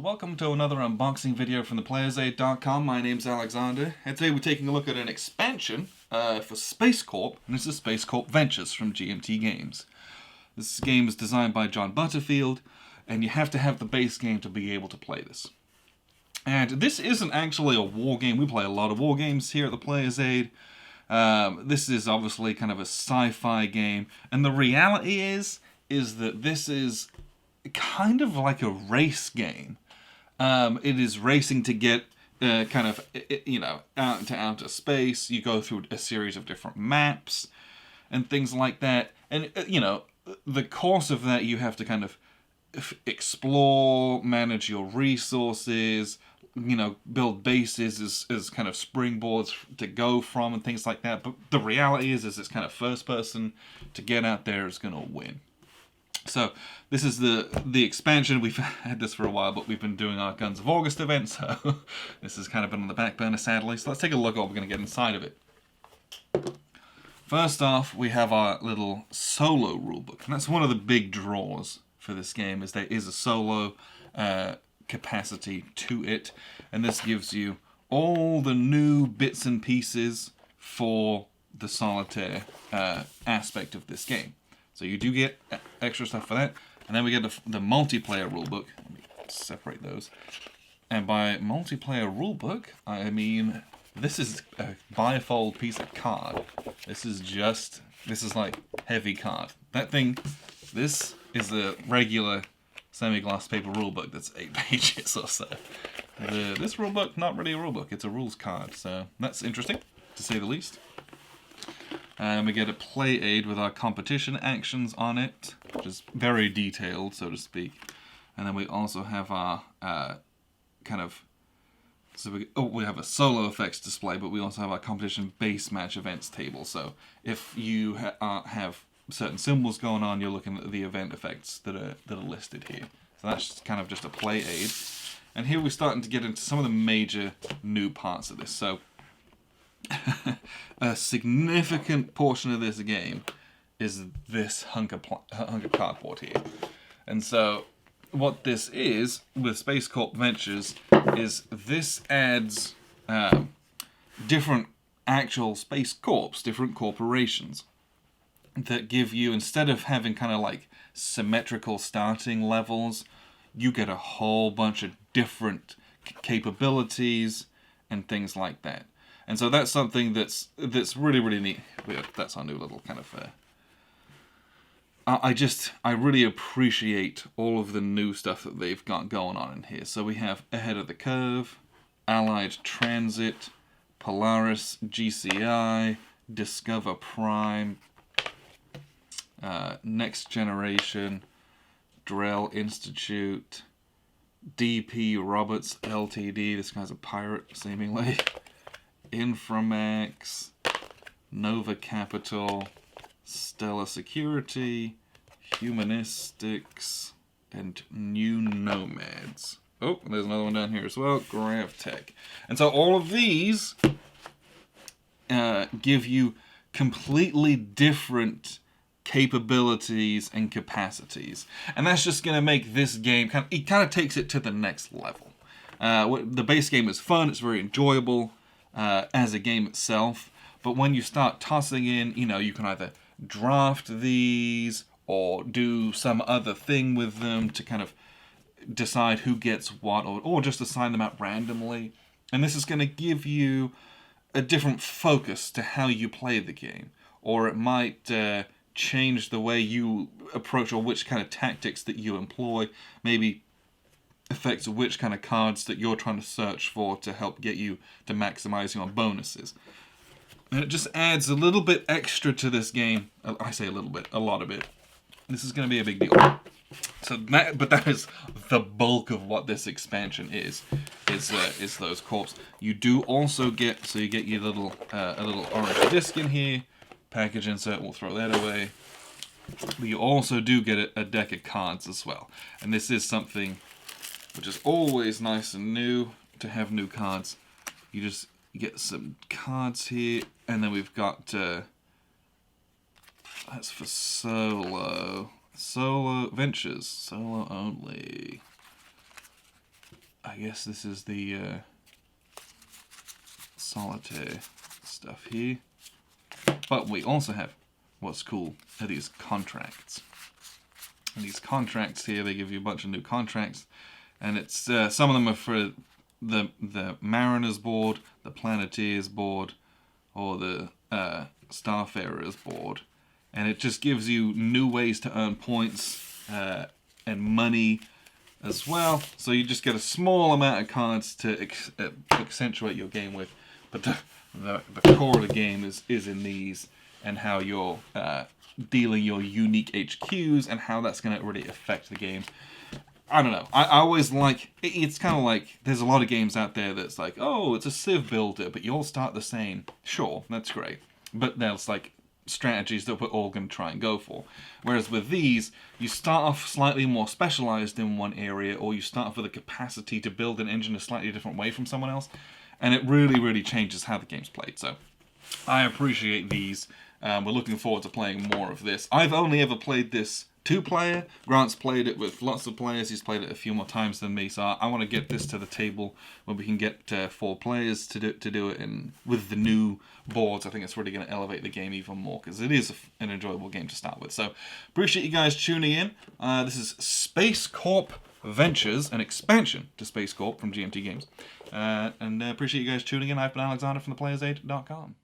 welcome to another unboxing video from theplayersaid.com. My name's Alexander, and today we're taking a look at an expansion for SpaceCorp, and this is SpaceCorp Ventures from GMT Games. This game is designed by John Butterfield, and you have to have the base game to be able to play this. And this isn't actually a war game. We play a lot of war games here at the Player's Aid. This is obviously kind of a sci-fi game, and the reality is that this is kind of like a race game. It is racing to get out into outer space. You go through a series of different maps and things like that. And, the course of that, you have to kind of explore, manage your resources, build bases as kind of springboards to go from and things like that. But the reality is it's kind of first person to get out there is going to win. So this is the expansion. We've had this for a while, but we've been doing our Guns of August event, so this has kind of been on the back burner, sadly. So let's take a look at what we're going to get inside of it. First off, we have our little solo rulebook, and that's one of the big draws for this game, is there is a solo capacity to it, and this gives you all the new bits and pieces for the solitaire aspect of this game. So you do get extra stuff for that. And then we get the multiplayer rulebook. Let me separate those. And by multiplayer rulebook, I mean this is a bifold piece of card. This is like heavy card. This is a regular semi-gloss paper rulebook that's 8 pages or so. This rulebook, not really a rulebook, it's a rules card. So that's interesting, to say the least. And we get a play aid with our competition actions on it, which is very detailed, so to speak. And then we also have our we have a solo effects display, but we also have our competition base match events table. So if you have certain symbols going on, you're looking at the event effects that are listed here. So that's kind of just a play aid. And here we're starting to get into some of the major new parts of this. So a significant portion of this game is this hunk of cardboard here. And so what this is with SpaceCorp Ventures is this adds different actual space corps, different corporations that give you, instead of having kind of like symmetrical starting levels, you get a whole bunch of different capabilities and things like that. And so that's something that's really, really neat. That's our new little kind of... I really appreciate all of the new stuff that they've got going on in here. So we have Ahead of the Curve, Allied Transit, Polaris GCI, Discover Prime, Next Generation, Drell Institute, DP Roberts Ltd. This guy's a pirate, seemingly. Inframax, Nova Capital, Stellar Security, Humanistics, and New Nomads. Oh, and there's another one down here as well, GravTech. And so all of these give you completely different capabilities and capacities. And that's just going to make this game, it kind of takes it to the next level. The base game is fun, it's very enjoyable as a game itself, but when you start tossing in, you can either draft these or do some other thing with them to kind of decide who gets what, or just assign them out randomly. And this is going to give you a different focus to how you play the game, or it might change the way you approach or which kind of tactics that you employ, maybe affects which kind of cards that you're trying to search for to help get you to maximizing on bonuses. And it just adds a little bit extra to this game. I say a little bit, a lot of it. This is going to be a big deal. So that is the bulk of what this expansion is those corps. You do also get, so you get your little a little orange disc in here, package insert. We'll throw that away. But you also do get a deck of cards as well, and this is something which is always nice and new to have new cards. You get some cards here, and then we've got that's for solo Ventures, solo only. I guess this is the solitaire stuff here. But we also have what's cool are these contracts. And these contracts here, they give you a bunch of new contracts, and it's some of them are for the Mariners board, the Planeteers board, or the Starfarers board, and it just gives you new ways to earn points and money as well. So you just get a small amount of cards to accentuate your game with, but the core of the game is in these, and how you're dealing your unique HQs and how that's going to really affect the game. I don't know. I always like, it's kind of like, there's a lot of games out there that's like, oh, it's a Civ builder, but you all start the same. Sure, that's great. But there's like strategies that we're all going to try and go for. Whereas with these, you start off slightly more specialized in one area, or you start off with a capacity to build an engine a slightly different way from someone else. And it really, really changes how the game's played. So I appreciate these. We're looking forward to playing more of this. I've only ever played this 2-player. Grant's played it with lots of players. He's played it a few more times than me. So I want to get this to the table where we can get 4 players to do it. And with the new boards, I think it's really going to elevate the game even more, because it is an enjoyable game to start with. So appreciate you guys tuning in. This is SpaceCorp Ventures, an expansion to SpaceCorp from GMT Games. And appreciate you guys tuning in. I've been Alexander from theplayersaid.com.